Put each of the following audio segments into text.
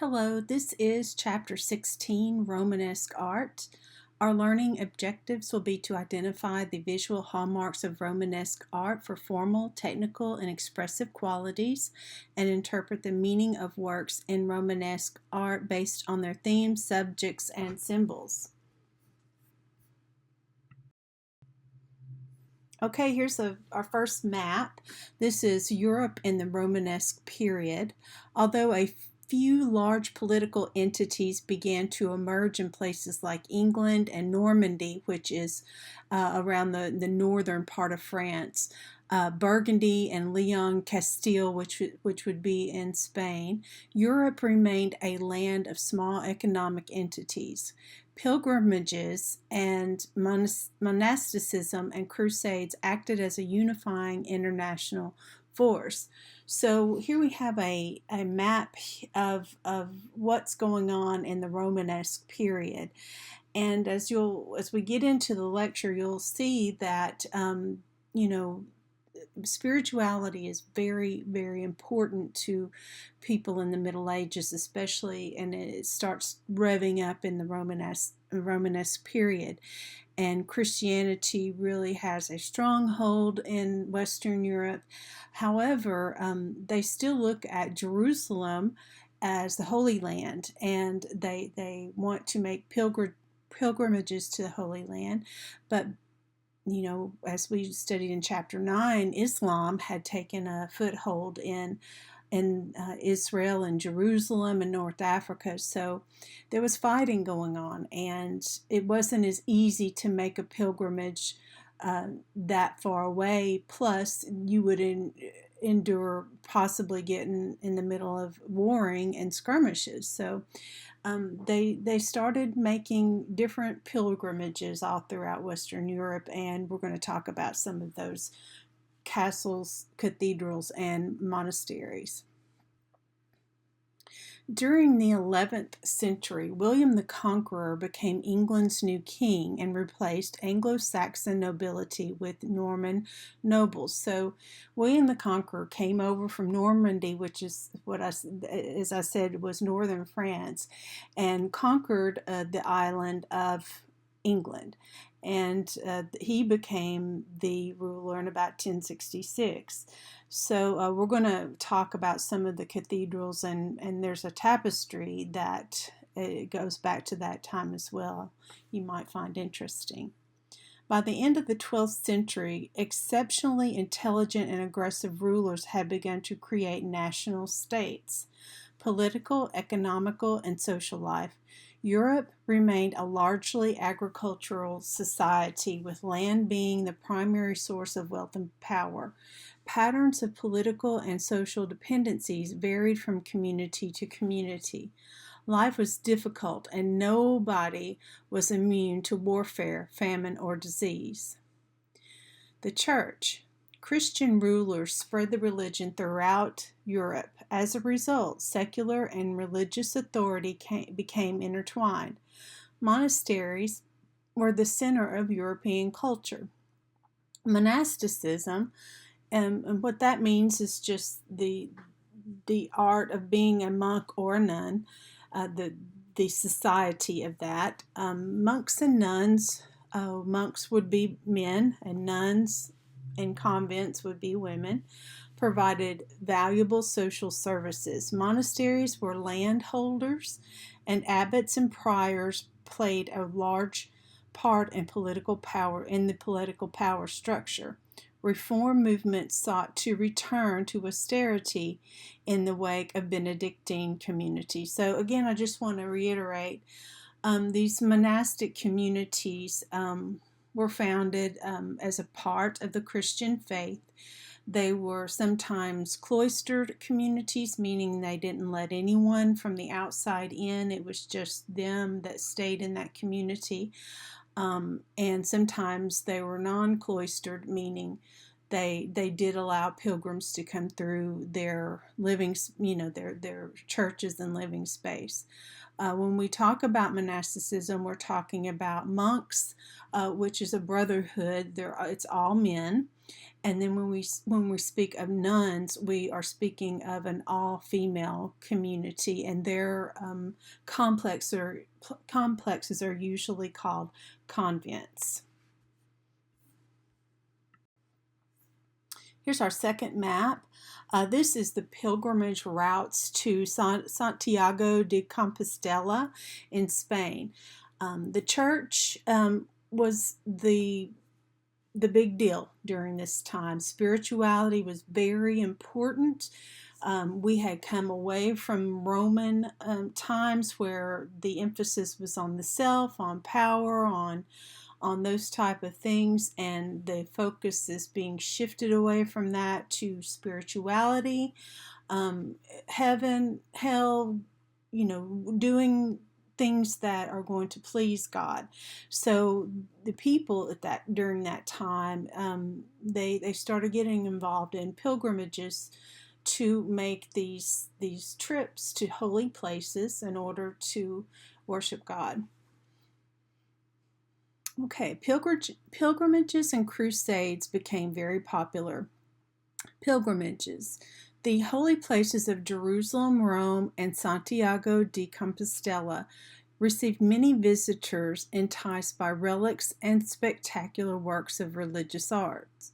Hello, this is Chapter 16, Romanesque Art. Our learning objectives will be to identify the visual hallmarks of Romanesque art for formal, technical, and expressive qualities, and interpret the meaning of works in Romanesque art based on their themes, subjects, and symbols. Okay, here's our first map. This is Europe in the Romanesque period. Although a few large political entities began to emerge in places like England and Normandy, which is around the northern part of France, Burgundy and Leon Castile, which would be in Spain, Europe remained a land of small economic entities. Pilgrimages and monasticism and crusades acted as a unifying international force. So here we have a map of what's going on in the Romanesque period. And as we get into the lecture, you'll see that spirituality is very, very important to people in the Middle Ages, especially, and it starts revving up in the Romanesque period. And Christianity really has a stronghold in Western Europe. However, they still look at Jerusalem as the Holy Land, and they want to make pilgrimages to the Holy Land. But as we studied in Chapter 9, Islam had taken a foothold in Israel and Jerusalem and North Africa. So there was fighting going on, and it wasn't as easy to make a pilgrimage that far away. Plus, you would endure possibly getting in the middle of warring and skirmishes. So they started making different pilgrimages all throughout Western Europe, and we're going to talk about some of those castles, cathedrals, and monasteries. During the 11th century, William the Conqueror became England's new king and replaced Anglo-Saxon nobility with Norman nobles. So William the Conqueror came over from Normandy, which is as I said, was northern France, and conquered the island of England. And he became the ruler in about 1066. So we're going to talk about some of the cathedrals, and there's a tapestry that it goes back to that time as well. You might find interesting. By the end of the 12th century, exceptionally intelligent and aggressive rulers had begun to create national states. Political, economical, and social life. Europe remained a largely agricultural society, with land being the primary source of wealth and power. Patterns of political and social dependencies varied from community to community. Life was difficult, and nobody was immune to warfare, famine, or disease. The Church. Christian rulers spread the religion throughout Europe. As a result, secular and religious authority became intertwined. Monasteries were the center of European culture. Monasticism, and what that means is just the art of being a monk or a nun, the society of that. Monks and nuns, monks would be men, and nuns in convents would be women, provided valuable social services. Monasteries were landholders, and abbots and priors played a large part in the political power structure. Reform movements sought to return to austerity in the wake of Benedictine communities. So again, I just want to reiterate, these monastic communities were founded as a part of the Christian faith. They were sometimes cloistered communities, meaning they didn't let anyone from the outside in. It was just them that stayed in that community. And sometimes they were non-cloistered, meaning they did allow pilgrims to come through their living, their churches and living space. When we talk about monasticism, we're talking about monks, which is a brotherhood. It's all men, And then when we speak of nuns, we are speaking of an all-female community, and their complexes are usually called convents. Here's our second map. This is the pilgrimage routes to Santiago de Compostela in Spain. The church was the big deal during this time. Spirituality was very important. We had come away from Roman times where the emphasis was on the self, on power, on those type of things, and the focus is being shifted away from that to spirituality, heaven, hell, doing things that are going to please God. So the people during that time, they started getting involved in pilgrimages to make these trips to holy places in order to worship God. Okay, pilgrimages and crusades became very popular. Pilgrimages. The holy places of Jerusalem, Rome, and Santiago de Compostela received many visitors enticed by relics and spectacular works of religious arts.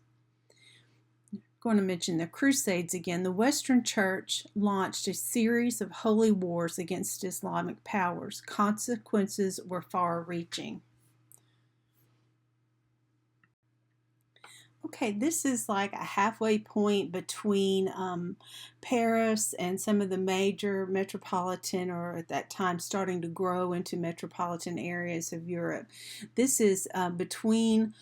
I'm going to mention the Crusades again. The Western Church launched a series of holy wars against Islamic powers. Consequences were far-reaching. Okay, this is like a halfway point between Paris and some of the major metropolitan, or at that time starting to grow into metropolitan areas of Europe. This is between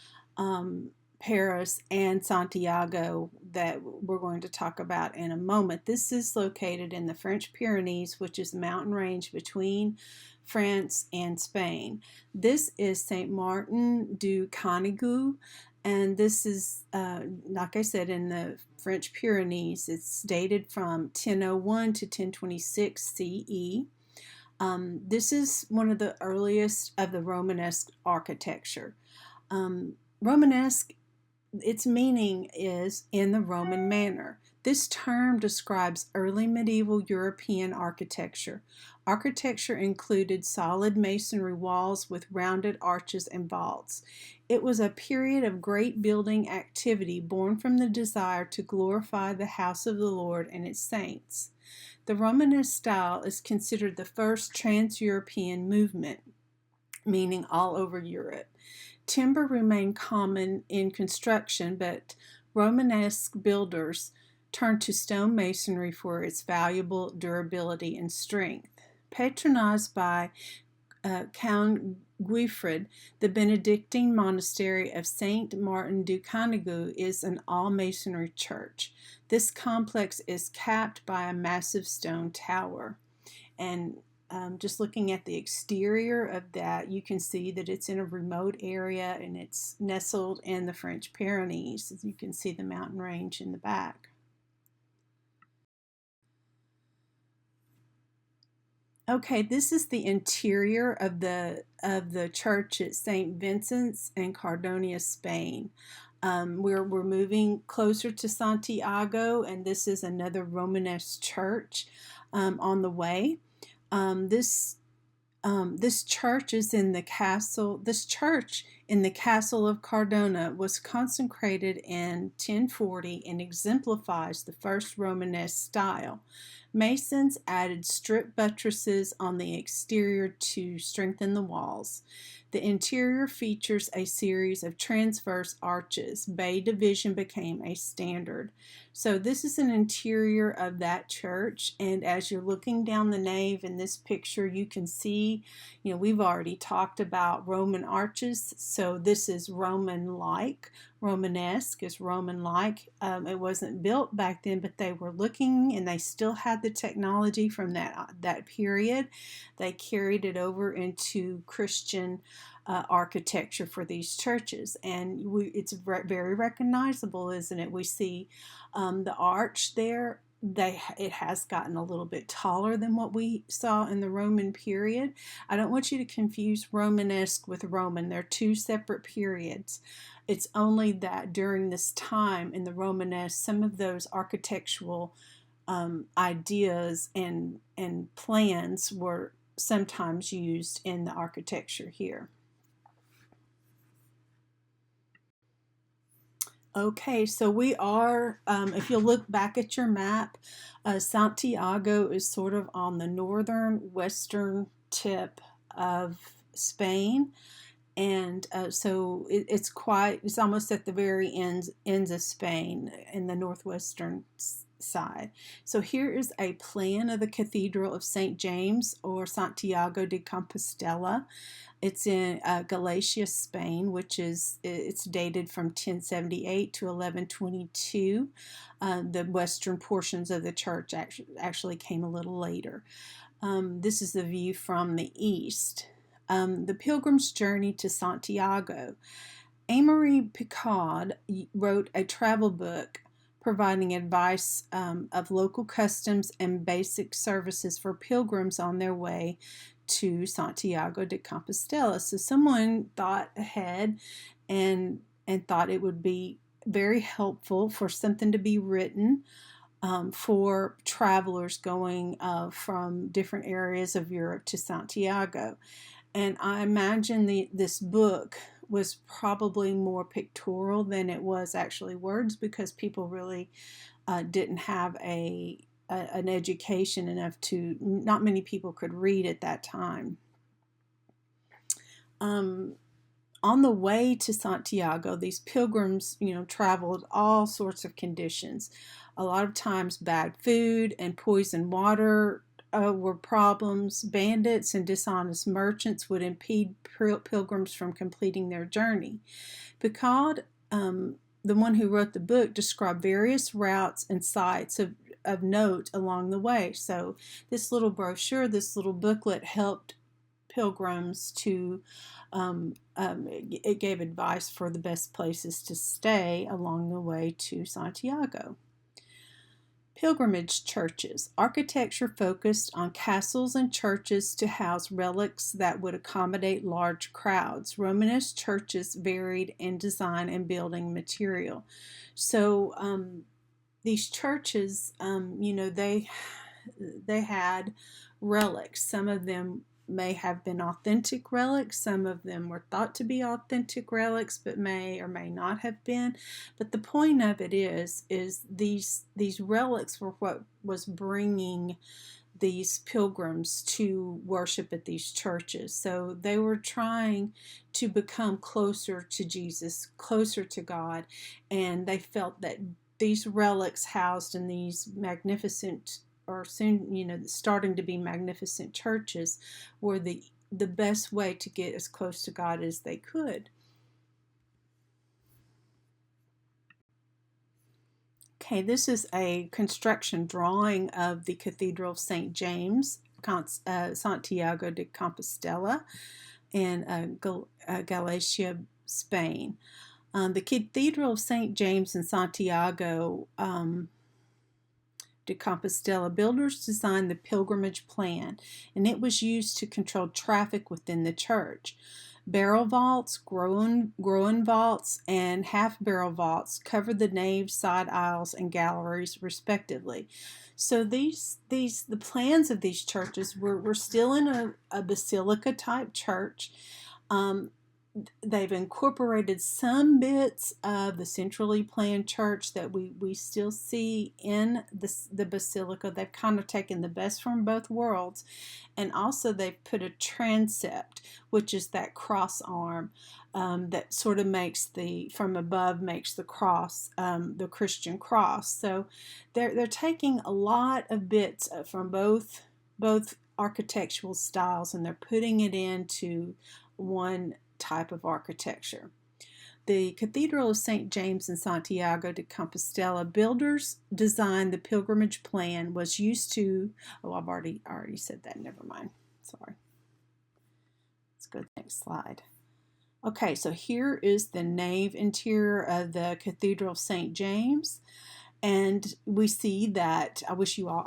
Paris and Santiago that we're going to talk about in a moment. This is located in the French Pyrenees, which is the mountain range between France and Spain. This is Saint Martin du Canigou. And this is, like I said, in the French Pyrenees. It's dated from 1001 to 1026 CE. This is one of the earliest of the Romanesque architecture. Romanesque, its meaning is in the Roman manner. This term describes early medieval European architecture. Architecture included solid masonry walls with rounded arches and vaults. It was a period of great building activity born from the desire to glorify the house of the Lord and its saints. The Romanesque style is considered the first trans-European movement, meaning all over Europe. Timber remained common in construction, but Romanesque builders turned to stone masonry for its valuable durability and strength. Patronized by Count Guifred, the Benedictine monastery of Saint Martin du Canigou is an all-masonry church. This complex is capped by a massive stone tower. And just looking at the exterior of that, you can see that it's in a remote area and it's nestled in the French Pyrenees. As you can see the mountain range in the back. Okay, this is the interior of the church at St. Vincent's in Cardonia, Spain. We're moving closer to Santiago, and this is another Romanesque church on the way. This church is in the castle. This church in the castle of Cardona was consecrated in 1040 and exemplifies the first Romanesque style. Masons added strip buttresses on the exterior to strengthen the walls. The interior features a series of transverse arches. Bay division became a standard. So this is an interior of that church, and as you're looking down the nave in this picture, you can see, we've already talked about Roman arches, so this is Roman-like. Romanesque is Roman-like. It wasn't built back then, but they were looking, and they still had the technology from that period. They carried it over into Christian architecture for these churches, and it's very recognizable, isn't it? We see the arch there it has gotten a little bit taller than what we saw in the Roman period. I don't want you to confuse Romanesque with Roman. They're two separate periods. It's only that during this time in the Romanesque, some of those architectural ideas and plans were sometimes used in the architecture here. Okay, so we are, if you look back at your map, Santiago is sort of on the northern western tip of Spain. And so it's almost at the very ends of Spain in the northwestern side. So here is a plan of the Cathedral of St. James, or Santiago de Compostela. It's in Galicia, Spain, it's dated from 1078 to 1122. The western portions of the church actually came a little later. This is the view from the east. The Pilgrim's Journey to Santiago. Amory Picard wrote a travel book providing advice of local customs and basic services for pilgrims on their way to Santiago de Compostela. So someone thought ahead and thought it would be very helpful for something to be written for travelers going from different areas of Europe to Santiago. And I imagine this book was probably more pictorial than it was actually words, because people really didn't have an education enough not many people could read at that time. On the way to Santiago, these pilgrims, traveled all sorts of conditions. A lot of times bad food and poisoned water were problems. Bandits and dishonest merchants would impede pilgrims from completing their journey. Picard, the one who wrote the book, described various routes and sites of note along the way. So this little brochure, this little booklet helped pilgrims to it gave advice for the best places to stay along the way to Santiago. Pilgrimage churches. Architecture focused on castles and churches to house relics that would accommodate large crowds. Romanesque churches varied in design and building material. So these churches, they had relics. Some of them may have been authentic relics. Some of them were thought to be authentic relics, but may or may not have been. But the point of it is these relics were what was bringing these pilgrims to worship at these churches. So they were trying to become closer to Jesus, closer to God, and they felt that these relics housed in these magnificent, or soon, starting to be magnificent churches, were the best way to get as close to God as they could. Okay, this is a construction drawing of the Cathedral of St. James, Santiago de Compostela, in Galicia, Spain. The Cathedral of St. James in Santiago de Compostela, builders designed the pilgrimage plan, and it was used to control traffic within the church. Barrel vaults, groin vaults, and half-barrel vaults covered the nave, side aisles, and galleries, respectively. So the plans of these churches were still in a basilica-type church. They've incorporated some bits of the centrally planned church that we still see in the basilica. They've kind of taken the best from both worlds, and also they've put a transept, which is that cross arm that sort of from above makes the cross, the Christian cross. So they're taking a lot of bits from both architectural styles, and they're putting it into one type of architecture. The Cathedral of St. James in Santiago de Compostela, builders designed the pilgrimage plan was used to, I've already said that, never mind, sorry. Let's go to the next slide. Okay, so here is the nave interior of the Cathedral of St. James, And we see that, I wish you all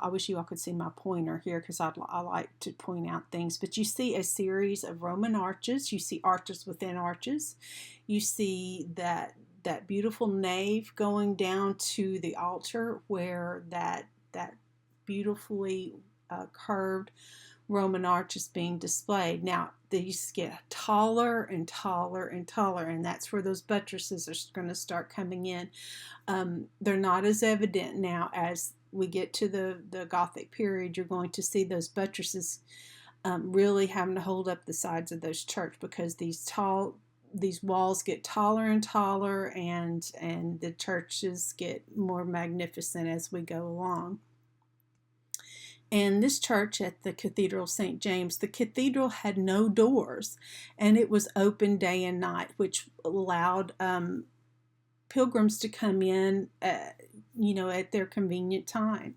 could see my pointer here, because I like to point out things. But you see a series of Roman arches. You see arches within arches. You see that beautiful nave going down to the altar, where that beautifully curved Roman arch is being displayed. Now these get taller and taller and taller, and that's where those buttresses are going to start coming in. They're not as evident now. As we get to the Gothic period, you're going to see those buttresses really having to hold up the sides of those church, because these walls get taller and taller, and the churches get more magnificent as we go along. And this church at the Cathedral of St. James, the cathedral had no doors, and it was open day and night, which allowed pilgrims to come in, at their convenient time.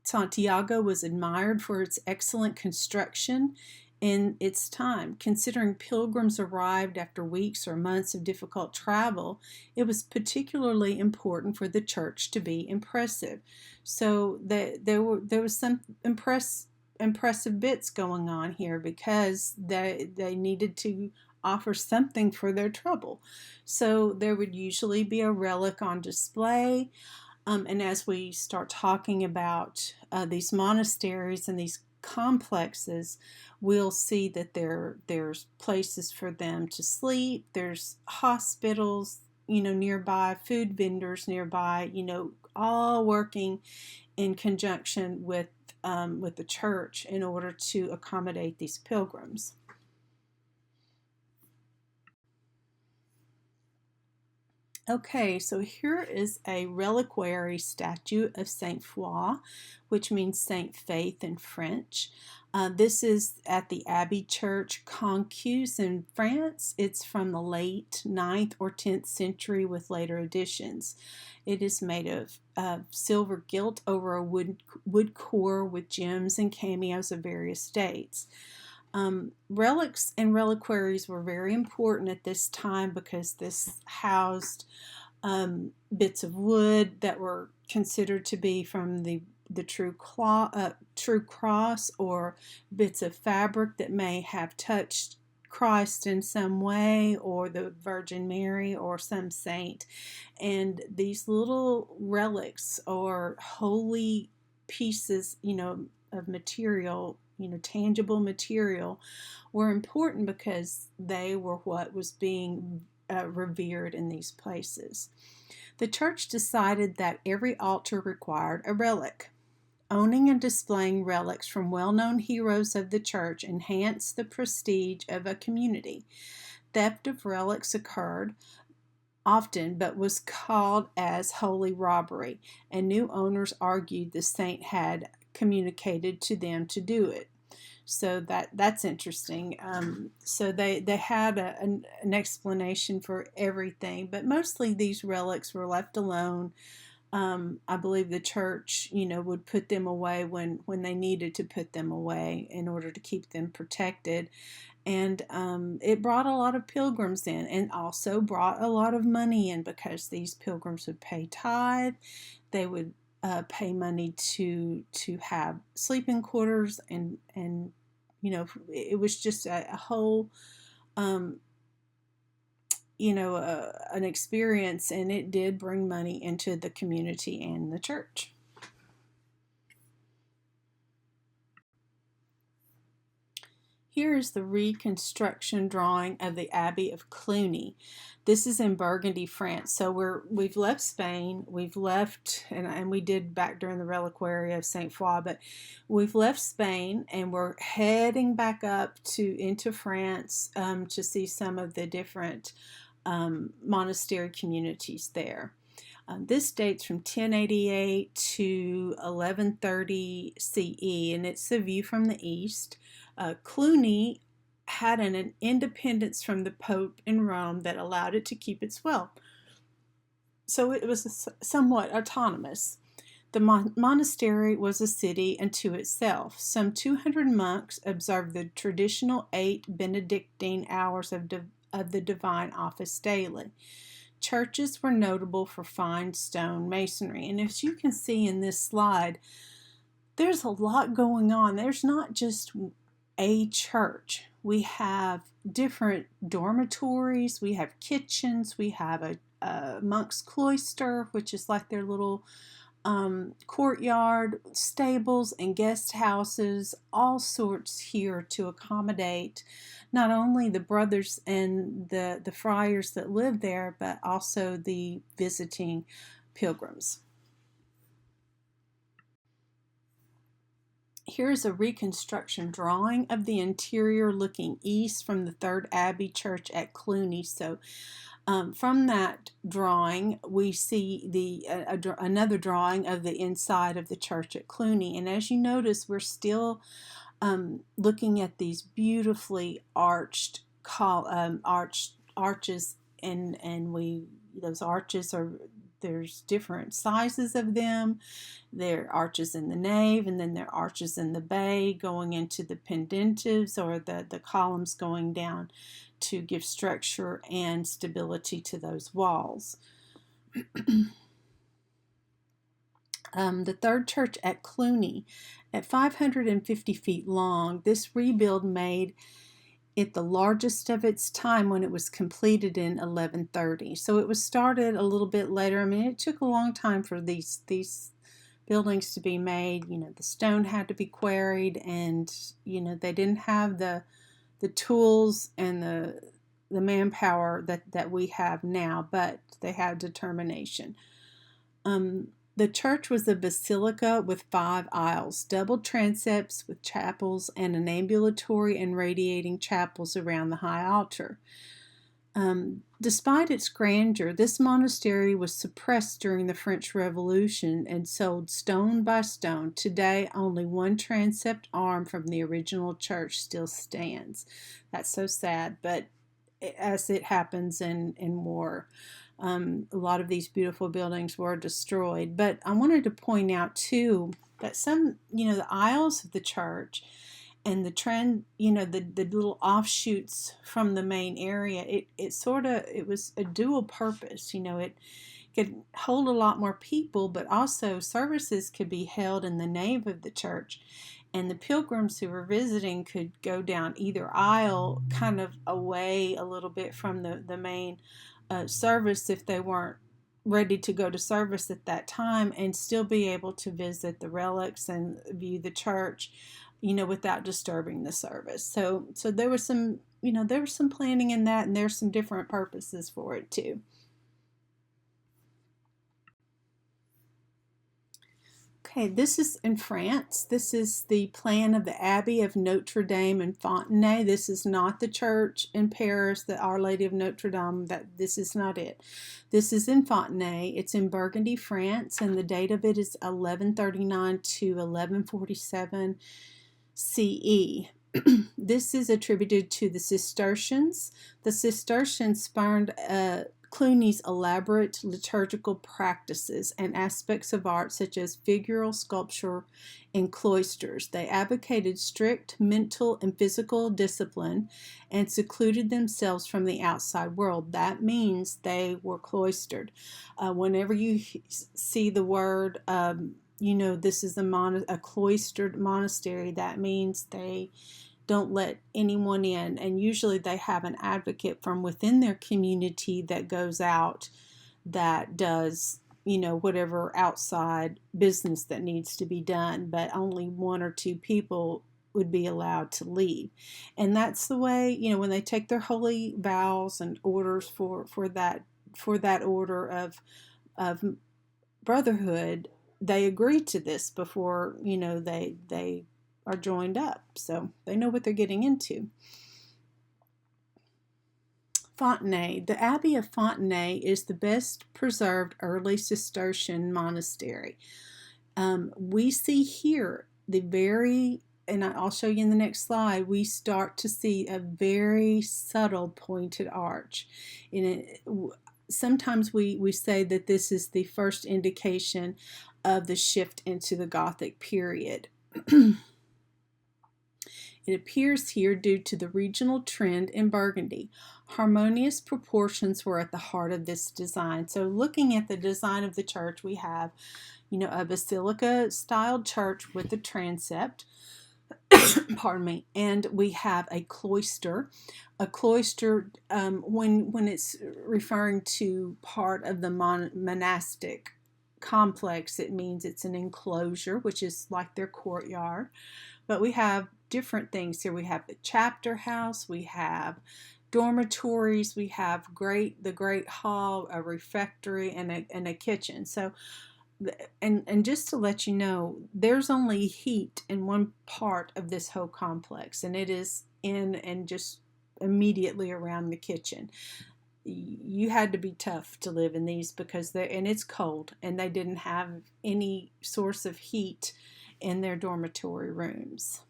Santiago was admired for its excellent construction in its time. Considering pilgrims arrived after weeks or months of difficult travel, it was particularly important for the church to be impressive. So there was some impressive bits going on here, because they needed to offer something for their trouble. So there would usually be a relic on display. And as we start talking about these monasteries and these complexes, we'll see that there's places for them to sleep. There's hospitals, nearby, food vendors nearby, all working in conjunction with the church in order to accommodate these pilgrims. Okay, so here is a reliquary statue of Saint Foy, which means Saint Faith in French. This is at the Abbey Church Concuse in France. It's from the late 9th or 10th century with later additions. It is made of silver gilt over a wood core with gems and cameos of various dates. Relics and reliquaries were very important at this time, because this housed bits of wood that were considered to be from the true cross, or bits of fabric that may have touched Christ in some way, or the Virgin Mary, or some saint. And these little relics, or holy pieces, of material, tangible material, were important because they were what was being revered in these places. The church decided that every altar required a relic. Owning and displaying relics from well-known heroes of the church enhanced the prestige of a community. Theft of relics occurred often, but was called as holy robbery, and new owners argued the saint had communicated to them to do it. So that's interesting. So they had an explanation for everything, but mostly these relics were left alone. I believe the church, would put them away when they needed to put them away in order to keep them protected. And it brought a lot of pilgrims in, and also brought a lot of money in, because these pilgrims would pay tithe. They would pay money to have sleeping quarters, and it was just a whole an experience, and it did bring money into the community and the church. Here is the reconstruction drawing of the Abbey of Cluny. This is in Burgundy, France. So we've left Spain, and we did back during the reliquary of Saint Foy, but we've left Spain, and we're heading back up into France to see some of the different monastery communities there. This dates from 1088 to 1130 CE, and it's a view from the east. Cluny had an independence from the Pope in Rome that allowed it to keep its wealth. So it was somewhat autonomous. The monastery was a city unto itself. Some 200 monks observed the traditional 8 Benedictine hours of the divine office daily. churches were notable for fine stone masonry. And as you can see in this slide, there's a lot going on. There's not just a church. We have different dormitories, we have kitchens, we have a monk's cloister, which is like their little courtyard, stables and guest houses, all sorts here to accommodate not only the brothers and the friars that live there, but also the visiting pilgrims. Here's a reconstruction drawing of the interior looking east from the Third Abbey Church at Cluny. So from that drawing, we see another drawing of the inside of the church at Cluny. And as you notice, we're still looking at these beautifully arched arches, and those arches are, there's different sizes of them. There are arches in the nave, and then there are arches in the bay going into the pendentives, or the columns going down to give structure and stability to those walls. The third church at Cluny, at 550 feet long, this rebuild made it the largest of its time when it was completed in 1130. So it was started a little bit later. I mean, it took a long time for these buildings to be made. You know, the stone had to be quarried, and you know, they didn't have the tools and the manpower that we have now, but they had determination. The church was a basilica with 5 aisles, double transepts with chapels, and an ambulatory and radiating chapels around the high altar. Despite its grandeur, this monastery was suppressed during the French Revolution and sold stone by stone. Today, only one transept arm from the original church still stands. That's so sad, but as it happens in war, a lot of these beautiful buildings were destroyed. But I wanted to point out too that some, the aisles of the church and the little offshoots from the main area, it was a dual purpose. It could hold a lot more people, but also services could be held in the nave of the church, and the pilgrims who were visiting could go down either aisle, kind of away a little bit from the main service if they weren't ready to go to service at that time, and still be able to visit the relics and view the church, without disturbing the service. So there was some, there was some planning in that, and there's some different purposes for it too. Okay, this is in France. This is the plan of the Abbey of Notre Dame in Fontenay. This is not the church in Paris, the Our Lady of Notre Dame. This is not it. This is in Fontenay. It's in Burgundy, France, and the date of it is 1139 to 1147 CE. This is attributed to the Cistercians. The Cistercians spurned Cluny's elaborate liturgical practices and aspects of art such as figural sculpture in cloisters. They advocated strict mental and physical discipline and secluded themselves from the outside world. That means they were cloistered. Whenever you see the word, this is a cloistered monastery, that means they don't let anyone in, and usually they have an advocate from within their community that goes out, that does, whatever outside business that needs to be done, but only 1 or 2 people would be allowed to leave. And that's the way, when they take their holy vows and orders for that order of brotherhood, they agree to this before, they are joined up, so they know what they're getting into. Fontenay. The Abbey of Fontenay is the best preserved early Cistercian monastery. We see here and I'll show you in the next slide, we start to see a very subtle pointed arch. Sometimes we say that this is the first indication of the shift into the Gothic period. It appears here due to the regional trend in Burgundy. Harmonious proportions were at the heart of this design. So looking at the design of the church, we have, a basilica-styled church with a transept. Pardon me. And we have a cloister. A cloister, when it's referring to part of the monastic complex, it means it's an enclosure, which is like their courtyard. But we have different things here. We have the chapter house, we have dormitories, we have the great hall, a refectory, and a kitchen. So, and just to let you know, there's only heat in one part of this whole complex, and it is in and just immediately around the kitchen. You had to be tough to live in these because it's cold, and they didn't have any source of heat in their dormitory rooms.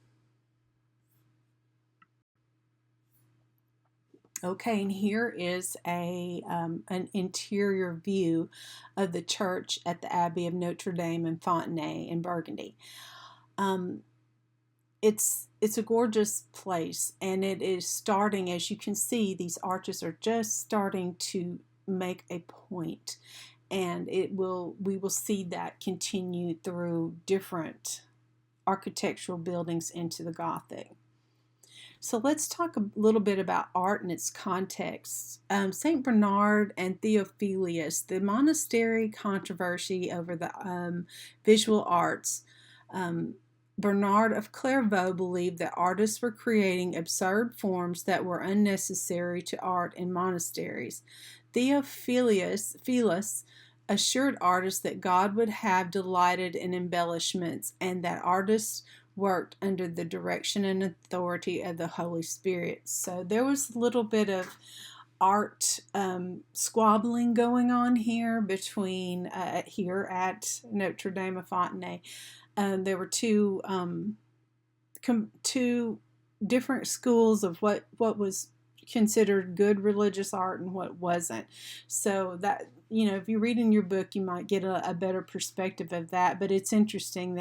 Okay, and here is an interior view of the church at the Abbey of Notre Dame in Fontenay in Burgundy. It's a gorgeous place, and it is starting, as you can see, these arches are just starting to make a point, and we will see that continue through different architectural buildings into the Gothic. So let's talk a little bit about art and its context. St. Bernard and Theophilus, the monastery controversy over the visual arts. Bernard of Clairvaux believed that artists were creating absurd forms that were unnecessary to art in monasteries. Theophilus assured artists that God would have delighted in embellishments and that artists worked under the direction and authority of the Holy Spirit. So there was a little bit of art squabbling going on here between here at Notre Dame of Fontenay. There were two different schools of what was considered good religious art and what wasn't. So that, if you read in your book, you might get a better perspective of that. But it's interesting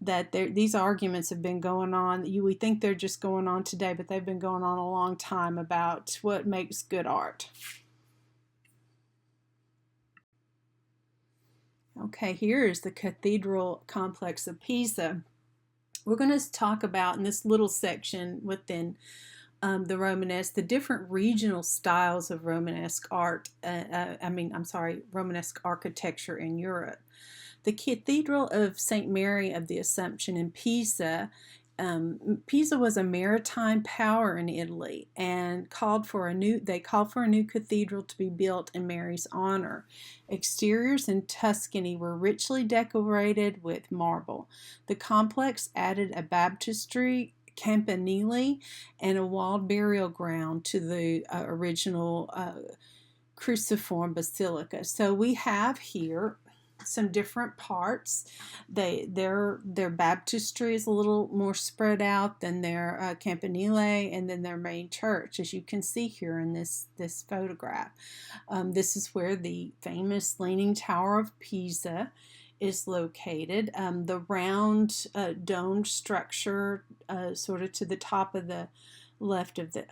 that these arguments have been going on. We think they're just going on today, but they've been going on a long time about what makes good art. Okay, here is the cathedral complex of Pisa. We're going to talk about in this little section within the Romanesque, the different regional styles of Romanesque art. Romanesque architecture in Europe. The Cathedral of St. Mary of the Assumption in Pisa. Pisa was a maritime power in Italy, and they called for a new cathedral to be built in Mary's honor. Exteriors in Tuscany were richly decorated with marble. The complex added a baptistry, campanile, and a walled burial ground to the original cruciform basilica. So we have here some different parts. Their baptistry is a little more spread out than their campanile, and then their main church, as you can see here in this photograph. This is where the famous Leaning Tower of Pisa is located. The round domed structure sort of to the top of the left of the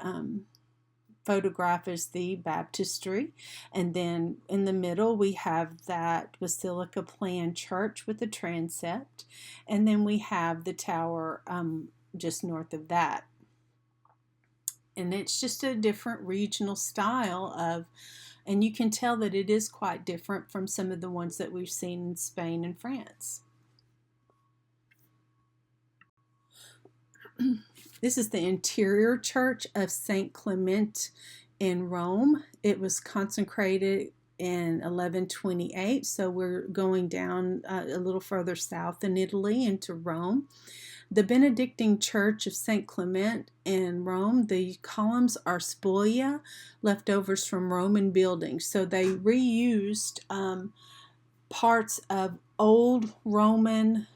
photograph is the baptistry, and then in the middle we have that basilica plan church with the transept, and then we have the tower just north of that. And it's just a different regional style and you can tell that it is quite different from some of the ones that we've seen in Spain and France. This is the interior church of St. Clement in Rome. It was consecrated in 1128, so we're going down a little further south in Italy into Rome. The Benedictine Church of St. Clement in Rome, the columns are spolia, leftovers from Roman buildings. So they reused parts of old Roman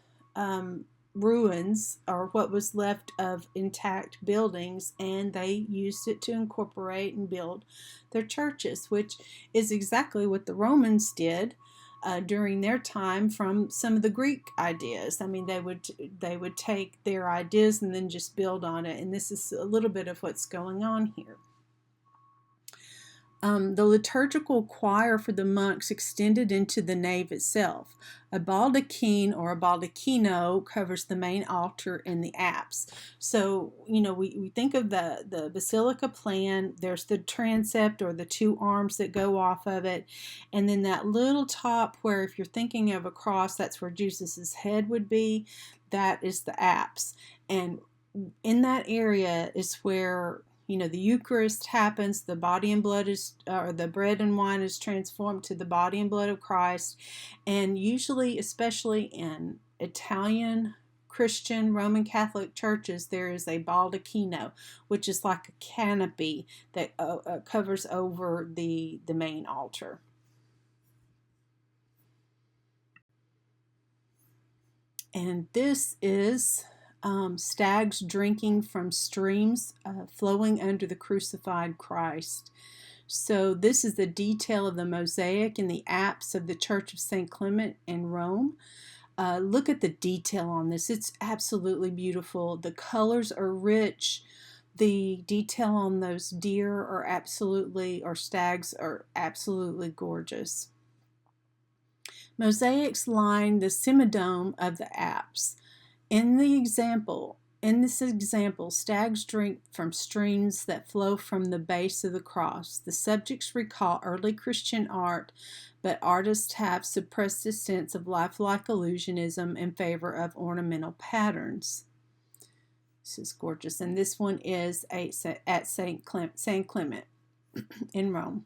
ruins, or what was left of intact buildings, and they used it to incorporate and build their churches, which is exactly what the Romans did. during their time from some of the Greek ideas. I mean, they would take their ideas and then just build on it. And this is a little bit of what's going on here. The liturgical choir for the monks extended into the nave itself. A baldachin or a baldacchino covers the main altar in the apse. So, we think of the basilica plan. There's the transept or the two arms that go off of it. And then that little top where, if you're thinking of a cross, that's where Jesus's head would be. That is the apse. And in that area is where the Eucharist happens, the body and blood or the bread and wine is transformed to the body and blood of Christ. And usually, especially in Italian, Christian, Roman Catholic churches, there is a baldacchino, which is like a canopy that covers over the main altar. And this is stags drinking from streams flowing under the crucified Christ. So this is the detail of the mosaic in the apse of the Church of St. Clement in Rome. Look at the detail on this. It's absolutely beautiful. The colors are rich. The detail on those deer or stags are absolutely gorgeous. Mosaics line the semidome of the apse. In this example, stags drink from streams that flow from the base of the cross. The subjects recall early Christian art, but artists have suppressed a sense of lifelike illusionism in favor of ornamental patterns. This is gorgeous, and this one is at St. Clement in Rome.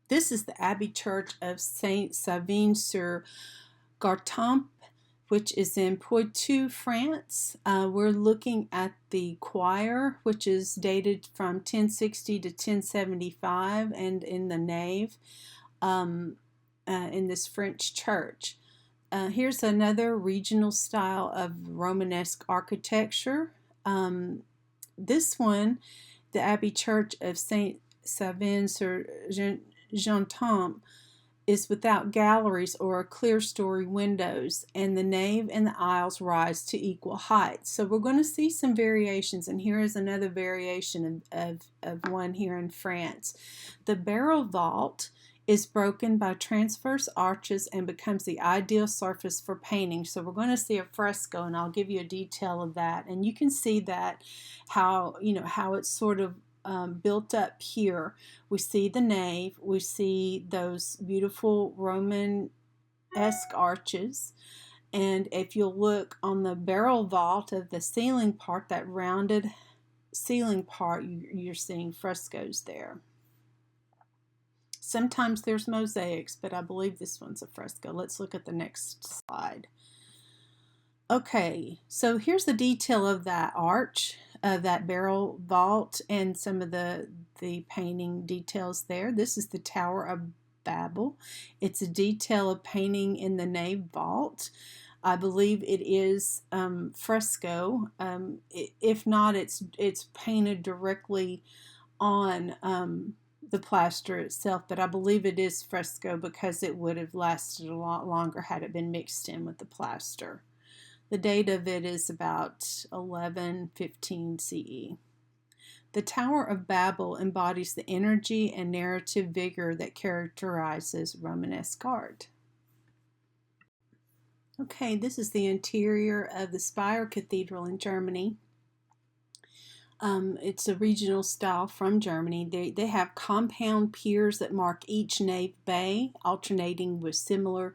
This is the Abbey Church of Saint Savin-sur Gartempe, which is in Poitou, France. We're looking at the choir, which is dated from 1060 to 1075, and in the nave in this French church. Here's another regional style of Romanesque architecture. This one, the Abbey Church of Saint Savin-sur-Gartempe, is without galleries or clerestory windows, and the nave and the aisles rise to equal height. So we're going to see some variations, and here is another variation of one here in France. The barrel vault is broken by transverse arches and becomes the ideal surface for painting. So we're going to see a fresco, and I'll give you a detail of that. And you can see that how it's sort of built up here. We see the nave, we see those beautiful Romanesque arches, and if you'll look on the barrel vault of the ceiling part, that rounded ceiling part, you're seeing frescoes there. Sometimes there's mosaics, but I believe this one's a fresco. Let's look at the next slide. Okay, so here's the detail of that arch, that barrel vault, and some of the painting details there. This is the Tower of Babel. It's a detail of painting in the nave vault. I believe it is fresco. If not, it's painted directly on the plaster itself, but I believe it is fresco because it would have lasted a lot longer had it been mixed in with the plaster. The date of it is about 1115 CE. The Tower of Babel embodies the energy and narrative vigor that characterizes Romanesque art. Okay, this is the interior of the Speyer Cathedral in Germany. It's a regional style from Germany. They have compound piers that mark each nave bay, alternating with similar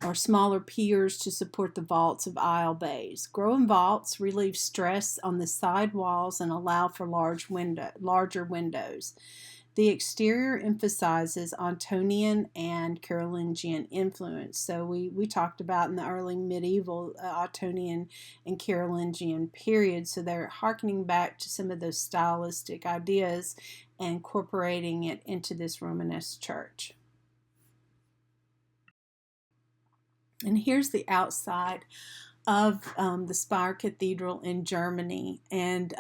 or smaller piers to support the vaults of aisle bays. Growing vaults relieve stress on the side walls and allow for larger windows. The exterior emphasizes Ottonian and Carolingian influence. So we talked about in the early medieval Ottonian and Carolingian period. So they're hearkening back to some of those stylistic ideas and incorporating it into this Romanesque church. And here's the outside of the Speyer Cathedral in Germany. And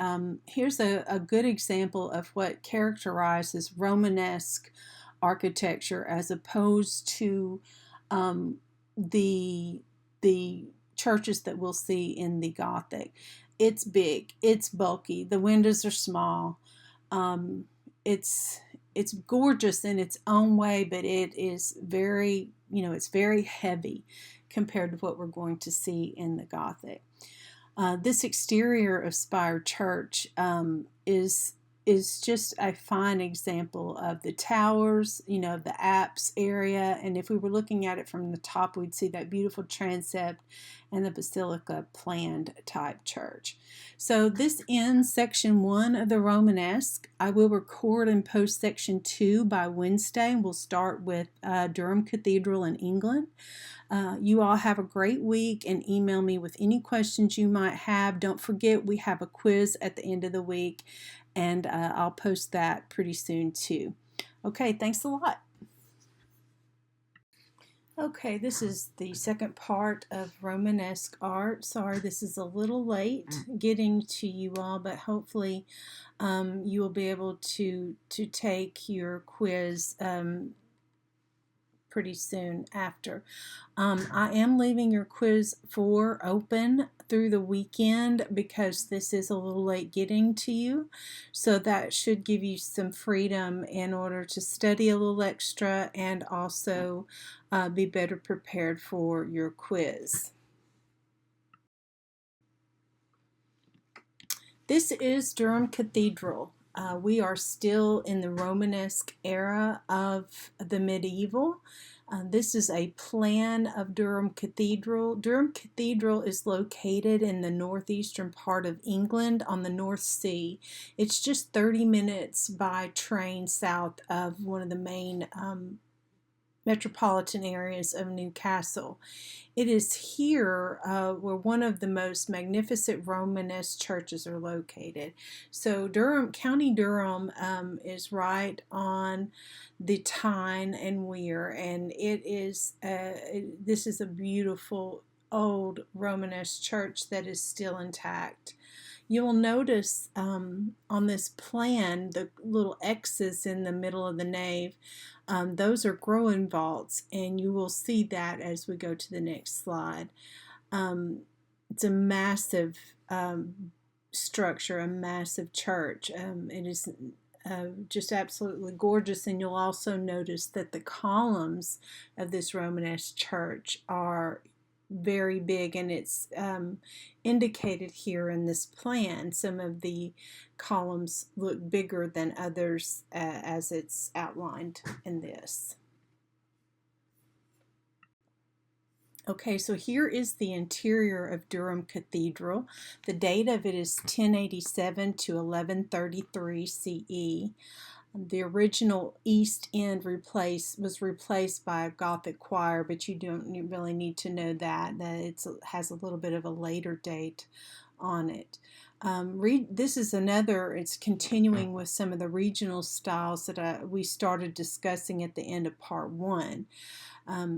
here's a good example of what characterizes Romanesque architecture as opposed to the the churches that we'll see in the Gothic. It's big, it's bulky, the windows are small. Um, it's it's gorgeous in its own way, but it is very, it's very heavy compared to what we're going to see in the Gothic. This exterior of Spire Church is just a fine example of the towers, the apse area. And if we were looking at it from the top, we'd see that beautiful transept and the basilica planned type church. So this ends section 1 of the Romanesque. I will record and post section 2 by Wednesday. We'll start with Durham Cathedral in England. You all have a great week, and email me with any questions you might have. Don't forget, we have a quiz at the end of the week, and I'll post that pretty soon too. Okay, thanks a lot. Okay, this is the second part of Romanesque Art. Sorry, this is a little late getting to you all, but hopefully you will be able to take your quiz pretty soon after. I am leaving your quiz 4 open through the weekend because this is a little late getting to you. So that should give you some freedom in order to study a little extra and also be better prepared for your quiz. This is Durham Cathedral. We are still in the Romanesque era of the medieval. This is a plan of Durham Cathedral. Durham Cathedral is located in the northeastern part of England on the North Sea. It's just 30 minutes by train south of one of the main metropolitan areas of Newcastle. It is here where one of the most magnificent Romanesque churches are located. So County Durham is right on the Tyne and Wear, and this is a beautiful old Romanesque church that is still intact. You'll notice on this plan the little X's in the middle of the nave. Those are groin vaults, and you will see that as we go to the next slide. It's a massive structure, a massive church. It is just absolutely gorgeous, and you'll also notice that the columns of this Romanesque church are very big, and it's indicated here in this plan. Some of the columns look bigger than others as it's outlined in this. Okay, so here is the interior of Durham Cathedral. The date of it is 1087 to 1133 CE. The original east end was replaced by a Gothic choir, but you don't really need to know that it has a little bit of a later date on it. This is it's continuing with some of the regional styles that we started discussing at the end of part 1.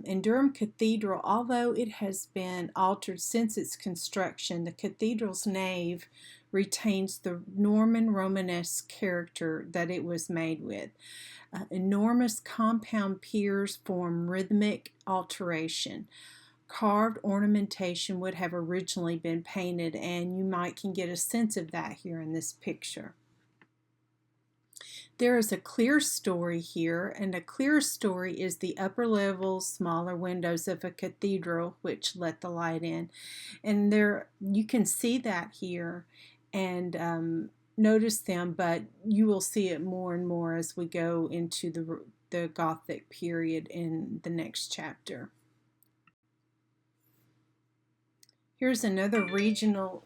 In Durham Cathedral, although it has been altered since its construction, the cathedral's nave retains the Norman Romanesque character that it was made with. Enormous compound piers form rhythmic alteration. Carved ornamentation would have originally been painted, and you can get a sense of that here in this picture. There is a clear story here, and a clear story is the upper level, smaller windows of a cathedral which let the light in. And there you can see that here and notice them, but you will see it more and more as we go into the Gothic period in the next chapter. Here's another regional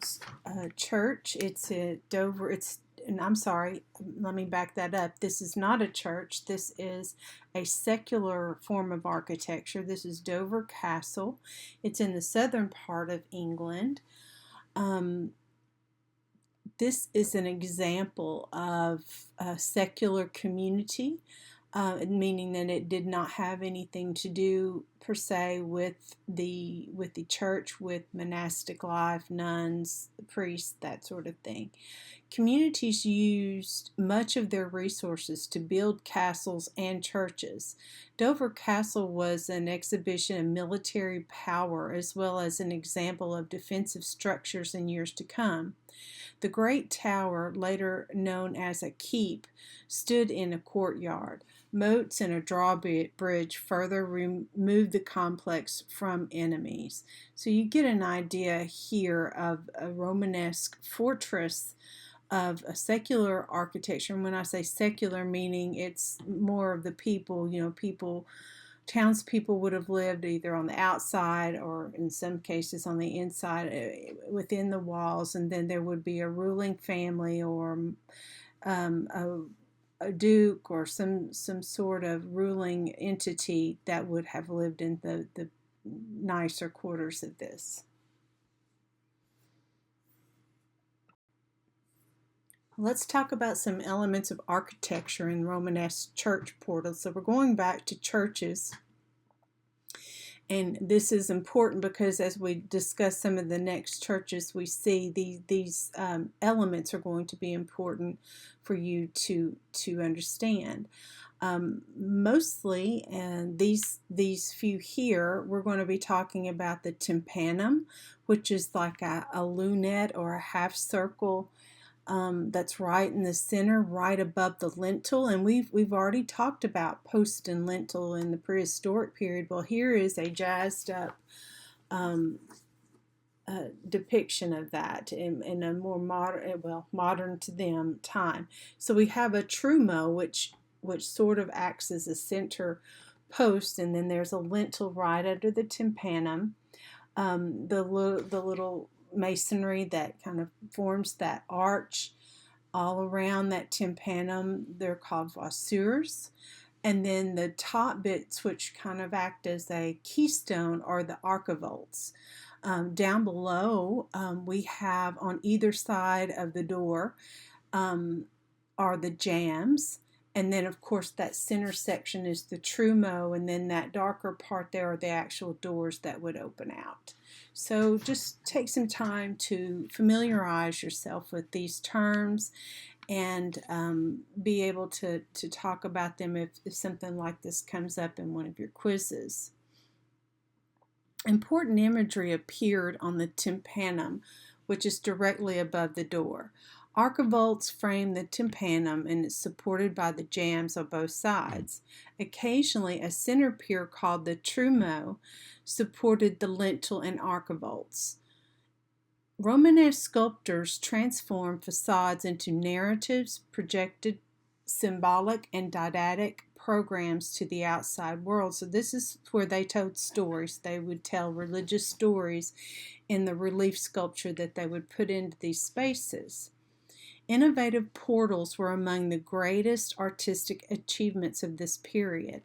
church. It's at Dover. And I'm sorry, let me back that up. This is not a church. This is a secular form of architecture. This is Dover Castle. It's in the southern part of England. This is an example of a secular community, meaning that it did not have anything to do per se with the church, with monastic life, nuns, priests, that sort of thing. Communities used much of their resources to build castles and churches. Dover Castle was an exhibition of military power as well as an example of defensive structures in years to come. The great tower, later known as a keep, stood in a courtyard. Moats and a drawbridge further removed the complex from enemies. So you get an idea here of a Romanesque fortress of a secular architecture. And when I say secular, meaning it's more of the people, townspeople would have lived either on the outside or in some cases on the inside within the walls, and then there would be a ruling family or a duke or some sort of ruling entity that would have lived in the nicer quarters of this. Let's talk about some elements of architecture in Romanesque church portals. So we're going back to churches. And this is important because as we discuss some of the next churches, we see these elements are going to be important for you to understand. Mostly, and these few here, we're going to be talking about the tympanum, which is like a lunette or a half circle that's right in the center, right above the lintel. And we've already talked about post and lintel in the prehistoric period. Well, here is a jazzed up depiction of that in a more modern to them time. So we have a trumeau, which sort of acts as a center post, and then there's a lintel right under the tympanum. The little masonry that kind of forms that arch all around that tympanum, they're called voussoirs. And then the top bits, which kind of act as a keystone, are the archivolts. Down below, we have on either side of the door are the jambs. And then, of course, that center section is the trumeau, and then that darker part there are the actual doors that would open out. So just take some time to familiarize yourself with these terms and be able to talk about them if something like this comes up in one of your quizzes. Important imagery appeared on the tympanum, which is directly above the door. Archivolts frame the tympanum and it's supported by the jambs on both sides. Occasionally, a center pier called the trumeau supported the lintel and archivolts. Romanesque sculptors transformed facades into narratives, projected symbolic and didactic programs to the outside world. So this is where they told stories. They would tell religious stories in the relief sculpture that they would put into these spaces. Innovative portals were among the greatest artistic achievements of this period.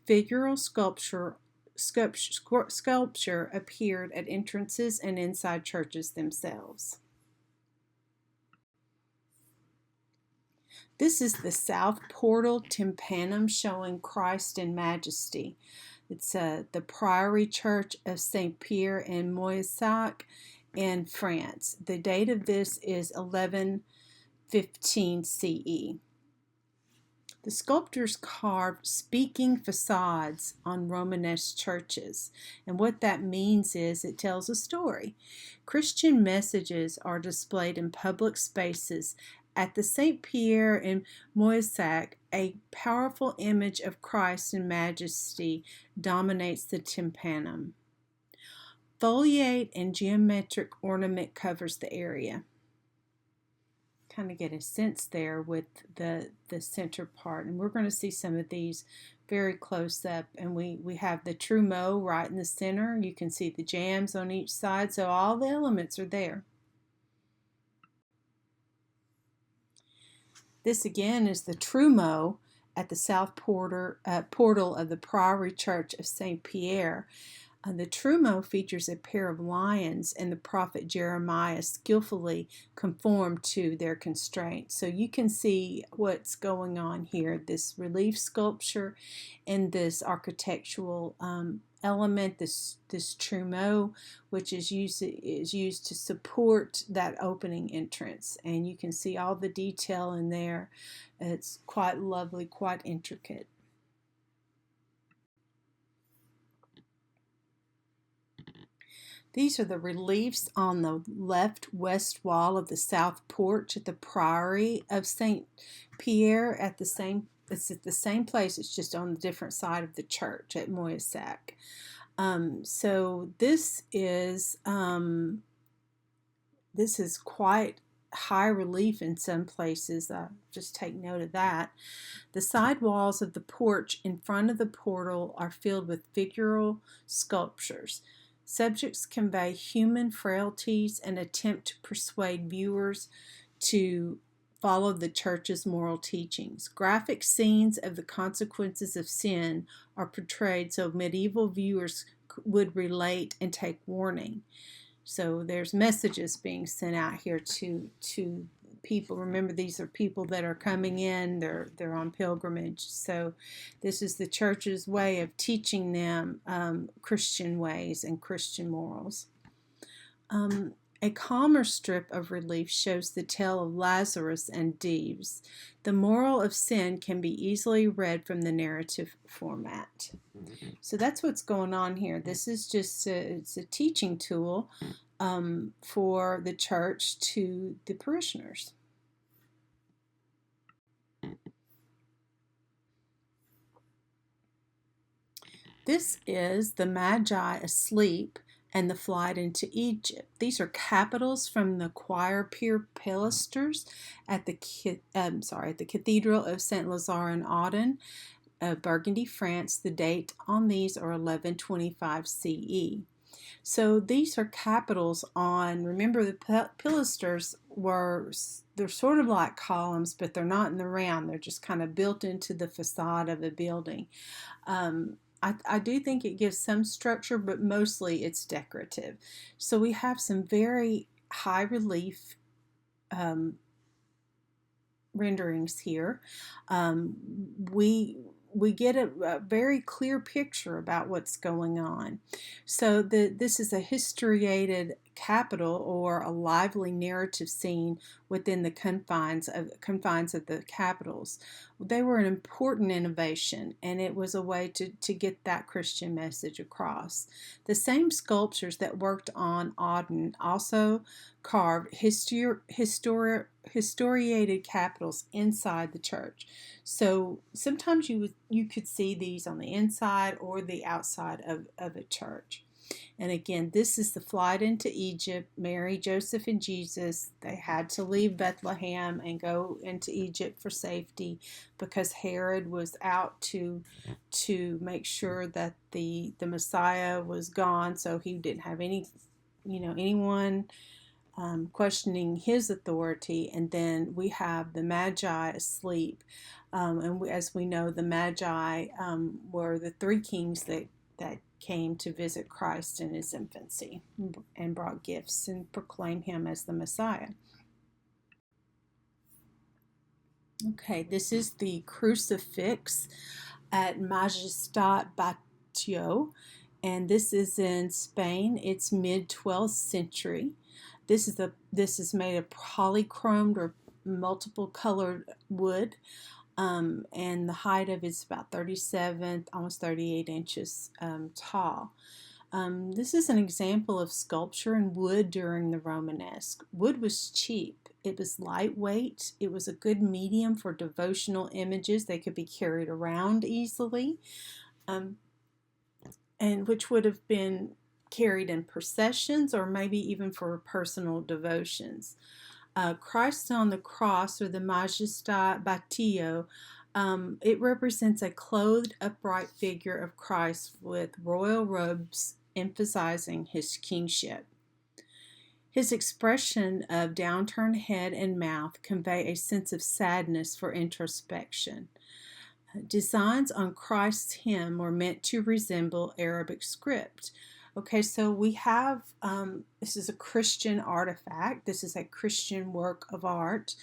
Figural sculpture appeared at entrances and inside churches themselves. This is the south portal tympanum showing Christ in majesty. It's the Priory Church of St. Pierre in Moissac in France. The date of this is 1115 CE. The sculptors carved speaking facades on Romanesque churches, and what that means is it tells a story. Christian messages are displayed in public spaces. At the St. Pierre in Moissac, a powerful image of Christ in majesty dominates the tympanum. Foliate and geometric ornament covers the area. Kind of get a sense there with the center part, and we're going to see some of these very close up. And we have the trumeau right in the center. You can see the jambs on each side, so all the elements are there. This again is the trumeau at the south portal of the Priory Church of St. Pierre. The trumeau features a pair of lions, and the prophet Jeremiah skillfully conformed to their constraints. So you can see what's going on here, this relief sculpture and this architectural element, this trumeau, which is used to support that opening entrance, and you can see all the detail in there. It's quite lovely, quite intricate. These are the reliefs on the left west wall of the south porch at the Priory of St. Pierre. It's at the same place, it's just on the different side of the church at Moissac. So this is quite high relief in some places. Just take note of that. The side walls of the porch in front of the portal are filled with figural sculptures. Subjects convey human frailties and attempt to persuade viewers to follow the church's moral teachings. Graphic scenes of the consequences of sin are portrayed so medieval viewers would relate and take warning. So there's messages being sent out here to people. Remember, these are people that are coming in, they're on pilgrimage. So this is the church's way of teaching them Christian ways and Christian morals. A calmer strip of relief shows the tale of Lazarus and Dives. The moral of sin can be easily read from the narrative format. So that's what's going on here. This is just it's a teaching tool for the church to the parishioners. This is the Magi asleep and the flight into Egypt. These are capitals from the choir pilasters at the Cathedral of Saint Lazare in Audun, Burgundy, France. The date on these are 1125 CE. So these are capitals on, remember the pilasters they're sort of like columns, but they're not in the round. They're just kind of built into the facade of a building. I do think it gives some structure, but mostly it's decorative. So we have some very high relief renderings here. We get a very clear picture about what's going on. So this is a historiated capital, or a lively narrative scene within the confines of the capitals. They were an important innovation, and it was a way to get that Christian message across. The same sculptors that worked on Audun also carved historiated capitals inside the church. So sometimes you could see these on the inside or the outside of a church. And again, this is the flight into Egypt. Mary, Joseph, and Jesus, they had to leave Bethlehem and go into Egypt for safety because Herod was out to make sure that the Messiah was gone, so he didn't have anyone questioning his authority. And then we have the Magi asleep. As we know, the Magi were the three kings that came to visit Christ in his infancy and brought gifts and proclaimed him as the Messiah. Okay, this is the crucifix at Majestat Batlló, and this is in Spain. It's mid-12th century. This is made of polychromed or multiple colored wood. And the height of it's about 37, almost 38 inches tall. This is an example of sculpture in wood during the Romanesque. Wood was cheap. It was lightweight. It was a good medium for devotional images. They could be carried around easily, and which would have been carried in processions or maybe even for personal devotions. Christ on the cross, or the Majestat Batlló, it represents a clothed, upright figure of Christ with royal robes emphasizing his kingship. His expression of downturned head and mouth convey a sense of sadness for introspection. Designs on Christ's hymn were meant to resemble Arabic script. Okay, so we have, this is a Christian artifact. This is a Christian work of art.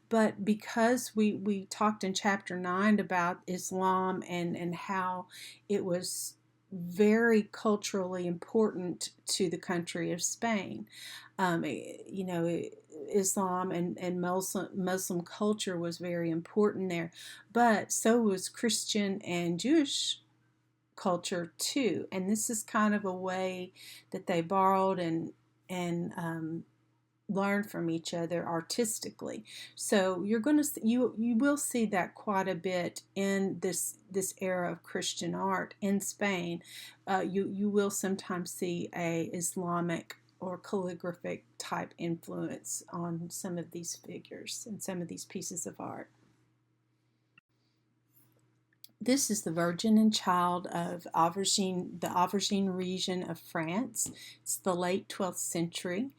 But because we talked in chapter 9 about Islam and how it was very culturally important to the country of Spain. You know, Islam and Muslim culture was very important there, but so was Christian and Jewish culture too. And this is kind of a way that they borrowed and learn from each other artistically. So you will see that quite a bit in this era of Christian art in Spain. You will sometimes see a Islamic or calligraphic type influence on some of these figures and some of these pieces of art. This is the Virgin and Child of Auvergne, the Auvergne region of France. It's the late 12th century.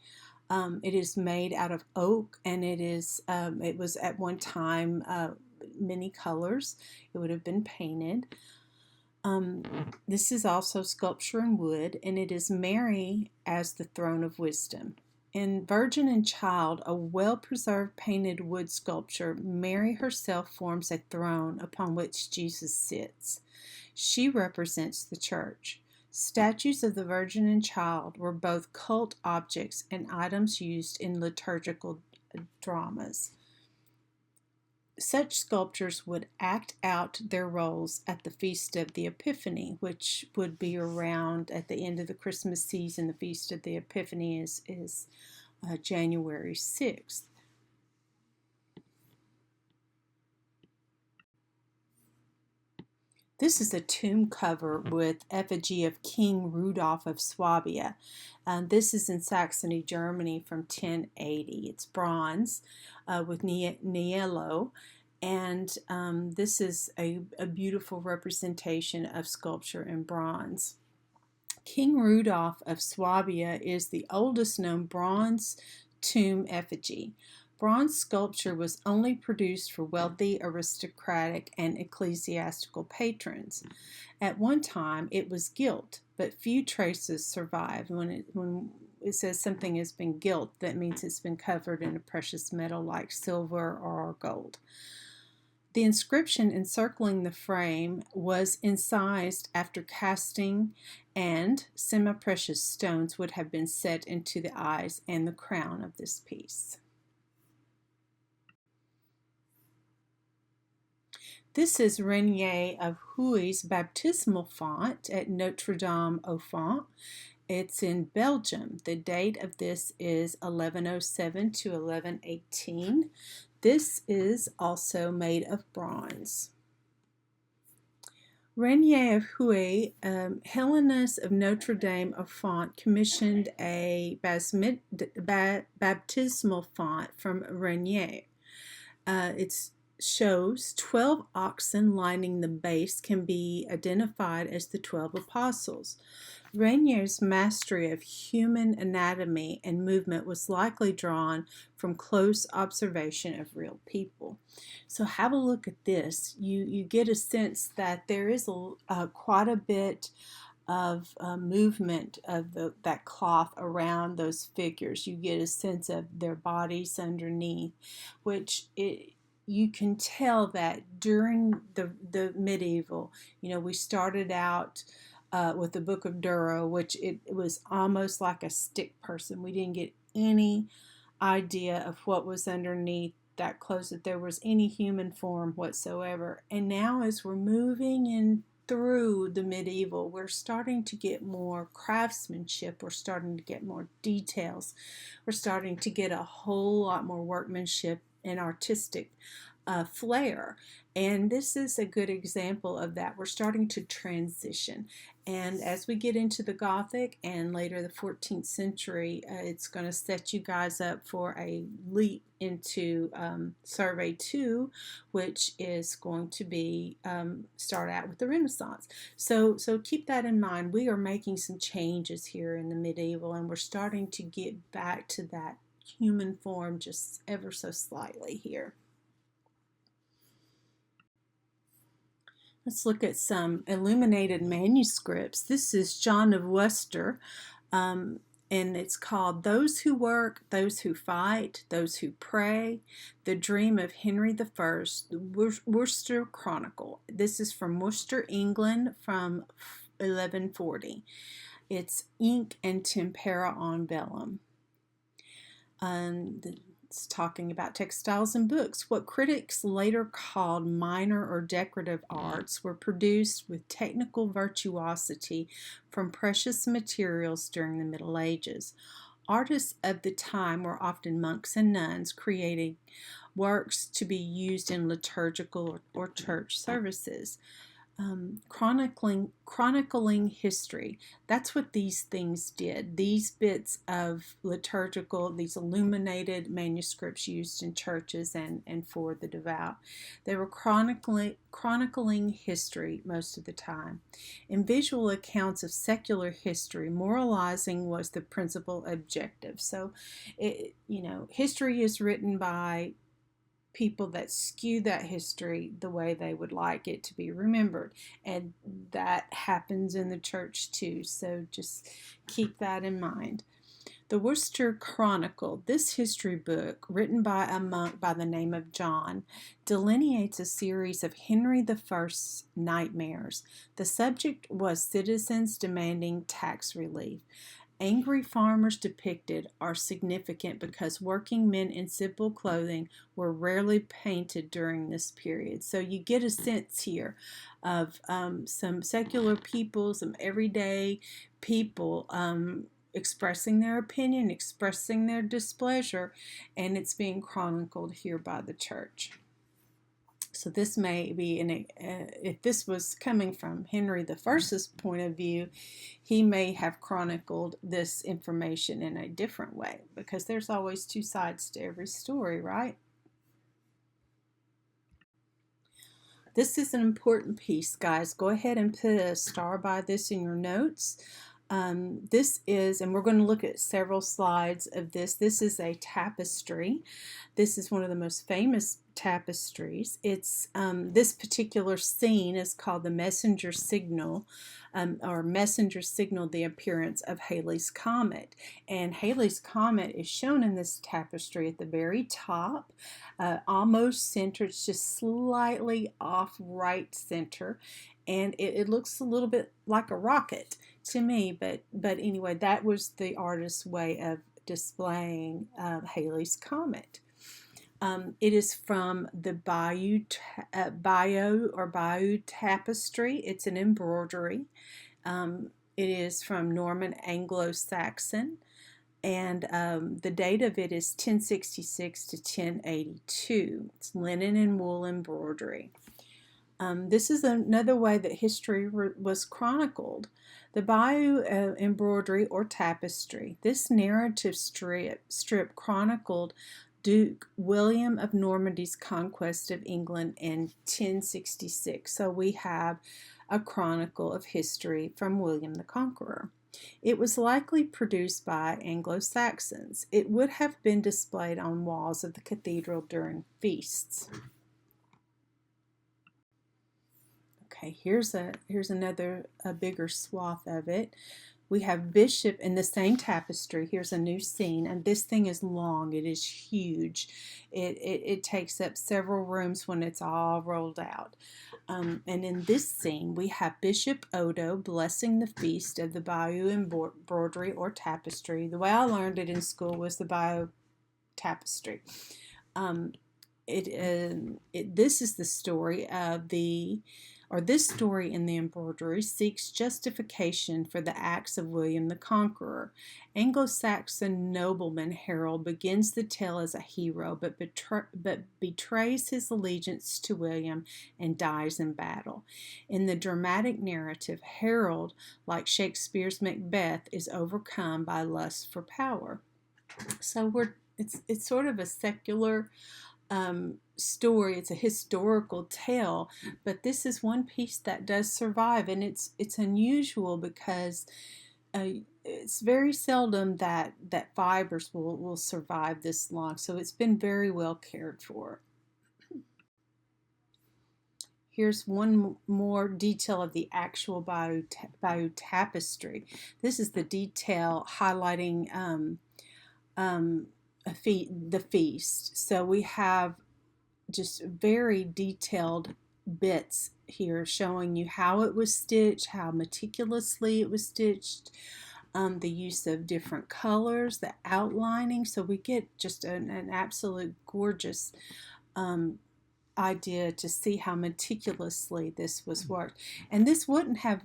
It is made out of oak, and it was at one time many colors. It would have been painted. This is also sculpture in wood, and it is Mary as the throne of wisdom. In Virgin and Child, a well-preserved painted wood sculpture, Mary herself forms a throne upon which Jesus sits. She represents the church. Statues of the Virgin and Child were both cult objects and items used in liturgical dramas. Such sculptures would act out their roles at the Feast of the Epiphany, which would be around at the end of the Christmas season. The Feast of the Epiphany is January 6th. This is a tomb cover with effigy of King Rudolph of Swabia. This is in Saxony, Germany from 1080. It's bronze with niello, and this is a beautiful representation of sculpture in bronze. King Rudolph of Swabia is the oldest known bronze tomb effigy. Bronze sculpture was only produced for wealthy, aristocratic, and ecclesiastical patrons. At one time, it was gilt, but few traces survive. When it says something has been gilt, that means it's been covered in a precious metal like silver or gold. The inscription encircling the frame was incised after casting, and semi-precious stones would have been set into the eyes and the crown of this piece. This is Renier of Huy's baptismal font at Notre Dame au Font. It's in Belgium. The date of this is 1107 to 1118. This is also made of bronze. Renier of Huy, Hellenus of Notre Dame au Font, commissioned a baptismal font from Renier. It shows 12 oxen lining the base can be identified as the 12 apostles. Renier's mastery of human anatomy and movement was likely drawn from close observation of real people. So have a look at this. You get a sense that there is quite a bit of movement of that cloth around those figures. You get a sense of their bodies underneath, which you can tell that during the medieval, we started out with the Book of Durrow, which it was almost like a stick person. We didn't get any idea of what was underneath that clothes, that there was any human form whatsoever. And now as we're moving in through the medieval, we're starting to get more craftsmanship, we're starting to get more details, we're starting to get a whole lot more workmanship and artistic flair. And this is a good example of that. We're starting to transition. And as we get into the Gothic and later the 14th century, it's going to set you guys up for a leap into Survey 2, which is going to be start out with the Renaissance. So keep that in mind. We are making some changes here in the medieval, and we're starting to get back to that human form just ever so slightly here. Let's look at some illuminated manuscripts. This is John of Worcester, and it's called Those Who Work, Those Who Fight, Those Who Pray, The Dream of Henry I, the Worcester Chronicle. This is from Worcester, England, from 1140. It's ink and tempera on vellum. It's talking about textiles and books. What critics later called minor or decorative arts were produced with technical virtuosity from precious materials during the Middle Ages. Artists of the time were often monks and nuns, creating works to be used in liturgical or church services. Chronicling history. That's what these things did. These bits of liturgical, these illuminated manuscripts used in churches and for the devout. They were chronicling history most of the time. In visual accounts of secular history, moralizing was the principal objective. So, history is written by people that skew that history the way they would like it to be remembered, and that happens in the church too, so just keep that in mind. The Worcester Chronicle, this history book written by a monk by the name of John, delineates a series of Henry I's nightmares. The subject was citizens demanding tax relief. Angry farmers depicted are significant because working men in simple clothing were rarely painted during this period. So you get a sense here of some secular people, some everyday people expressing their opinion, expressing their displeasure, and it's being chronicled here by the church. So this may be, if this was coming from Henry I's point of view, he may have chronicled this information in a different way, because there's always two sides to every story, right? This is an important piece, guys. Go ahead and put a star by this in your notes. This is, and we're going to look at several slides of this. This is a tapestry. This is one of the most famous tapestries. It's this particular scene is called the Messenger Signal, or Messenger signaled the appearance of Halley's Comet. And Halley's Comet is shown in this tapestry at the very top, almost centered. It's just slightly off right center, and it looks a little bit like a rocket to me, but anyway, that was the artist's way of displaying Halley's Comet. It is from the Bayeux tapestry. It's an embroidery. It is from Norman Anglo-Saxon, and the date of it is 1066 to 1082. It's linen and wool embroidery. This is another way that history was chronicled. The Bayeux embroidery or tapestry. This narrative strip chronicled Duke William of Normandy's conquest of England in 1066. So we have a chronicle of history from William the Conqueror. It was likely produced by Anglo-Saxons. It would have been displayed on walls of the cathedral during feasts. Okay, here's another bigger swath of it. We have Bishop in the same tapestry. Here's a new scene, and this thing is long. It is huge. It takes up several rooms when it's all rolled out. And in this scene, we have Bishop Odo blessing the feast of the Bayeux embroidery or tapestry. The way I learned it in school was the Bayeux tapestry. This is the story of this story in the embroidery seeks justification for the acts of William the Conqueror. Anglo-Saxon nobleman Harold begins the tale as a hero, but betrays his allegiance to William and dies in battle. In the dramatic narrative, Harold, like Shakespeare's Macbeth, is overcome by lust for power. So it's sort of a secular story. It's a historical tale, but this is one piece that does survive, and it's unusual because it's very seldom that fibers will survive this long. So it's been very well cared for. Here's one more detail of the actual Bayeux tapestry. This is the detail highlighting the feast. So we have just very detailed bits here showing you how it was stitched, how meticulously it was stitched, the use of different colors, the outlining. So we get just an absolute gorgeous idea to see how meticulously this was worked. And this wouldn't have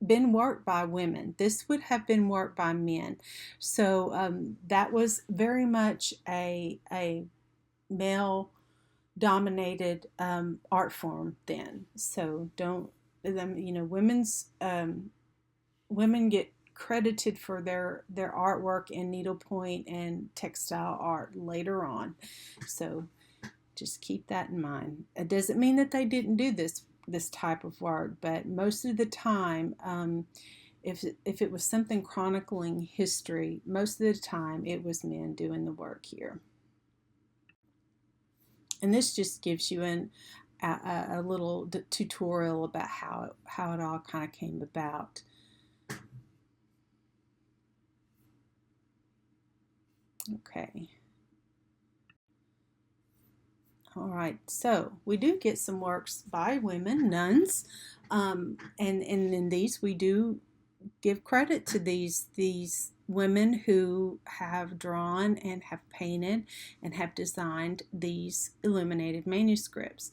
been worked by women. This would have been worked by men. So that was very much a male dominated art form then. So don't, women's women get credited for their artwork in needlepoint and textile art later on. So just keep that in mind. It doesn't mean that they didn't do this type of work, but most of the time, if it was something chronicling history, most of the time it was men doing the work here. And this just gives you a little tutorial about how it all kind of came about. Okay. All right, so we do get some works by women, nuns, and in these we do give credit to these women who have drawn and have painted and have designed these illuminated manuscripts.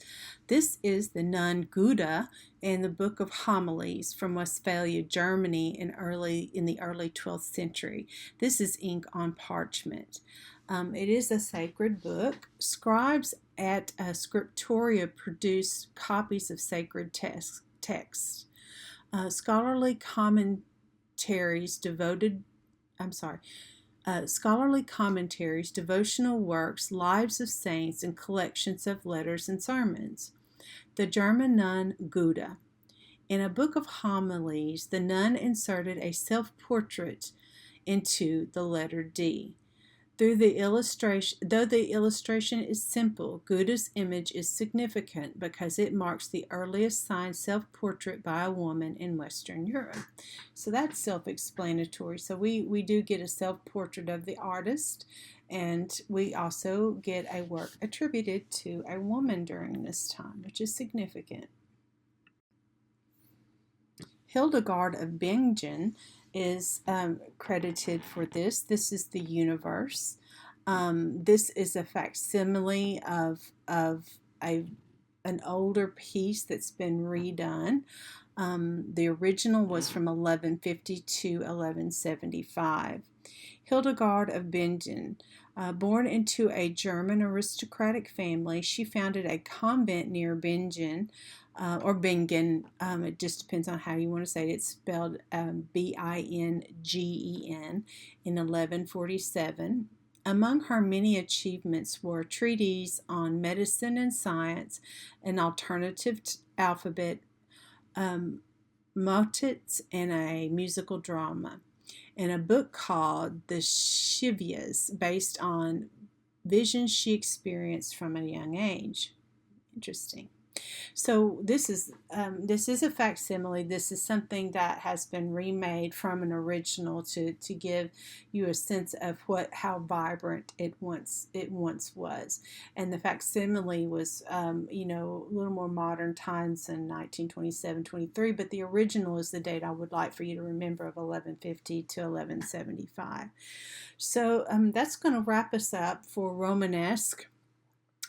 This is the nun Guda in the Book of Homilies from Westphalia, Germany in the early 12th century. This is ink on parchment. It is a sacred book. Scribes at Scriptoria produced copies of sacred texts. Scholarly commentaries, devotional works, lives of saints, and collections of letters and sermons. The German nun Guda. In a book of homilies, the nun inserted a self-portrait into the letter D. Though the illustration is simple, Guda's image is significant because it marks the earliest signed self-portrait by a woman in Western Europe. So that's self-explanatory. So we do get a self-portrait of the artist, and we also get a work attributed to a woman during this time, which is significant. Hildegard of Bingen is credited for this. This is the universe. This is a facsimile of an older piece that's been redone. The original was from 1150 to 1175. Hildegard of Bingen. Born into a German aristocratic family, she founded a convent near Bingen, or Bingen. It just depends on how you want to say it. It's spelled Bingen in 1147. Among her many achievements were treatises on medicine and science, an alternative alphabet, motets, and a musical drama, and a book called The Shivyas, based on visions she experienced from a young age. Interesting. So this is a facsimile. This is something that has been remade from an original to give you a sense of how vibrant it once was. And the facsimile was a little more modern times in 1927-23, but the original is the date I would like for you to remember, of 1150 to 1175. So that's going to wrap us up for Romanesque.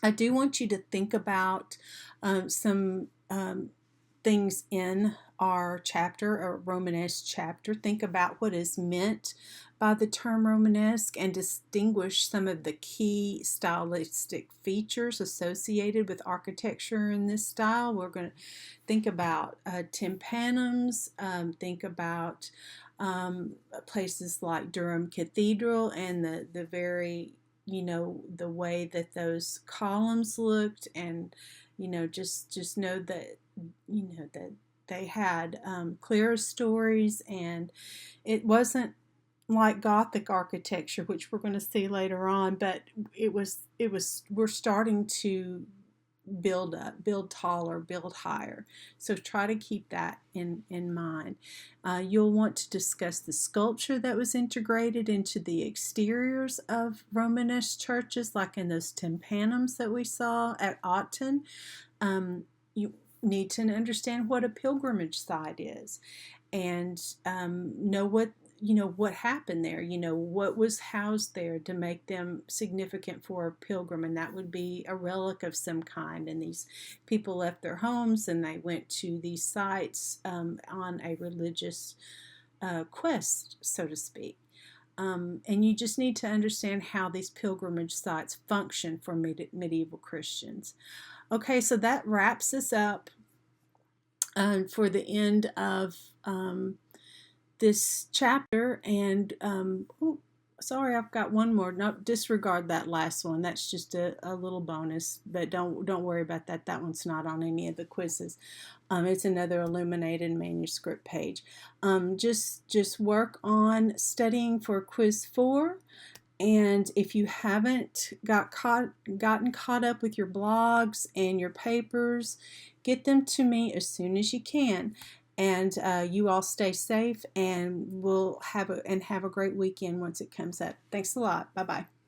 I do want you to think about some things in our chapter, or Romanesque chapter. Think about what is meant by the term Romanesque and distinguish some of the key stylistic features associated with architecture in this style. We're going to think about tympanums, think about places like Durham Cathedral and the very the way that those columns looked, and just know that that they had clerestories, and it wasn't like Gothic architecture, which we're going to see later on, but we're starting to build up, build taller, build higher. So try to keep that in mind. You'll want to discuss the sculpture that was integrated into the exteriors of Romanesque churches, like in those tympanums that we saw at Autun. need to understand what a pilgrimage site is, and know what happened there, what was housed there to make them significant for a pilgrim, and that would be a relic of some kind. And these people left their homes and they went to these sites on a religious quest, so to speak. And you just need to understand how these pilgrimage sites function for medieval Christians. Okay, so that wraps us up for the end of this chapter. And sorry, I've got one more. No, disregard that last one. That's just a little bonus, but don't worry about that. That one's not on any of the quizzes. It's another illuminated manuscript page. Just work on studying for quiz 4. And if you haven't gotten caught up with your blogs and your papers, get them to me as soon as you can. And you all stay safe, and we'll have a great weekend once it comes up. Thanks a lot. Bye-bye.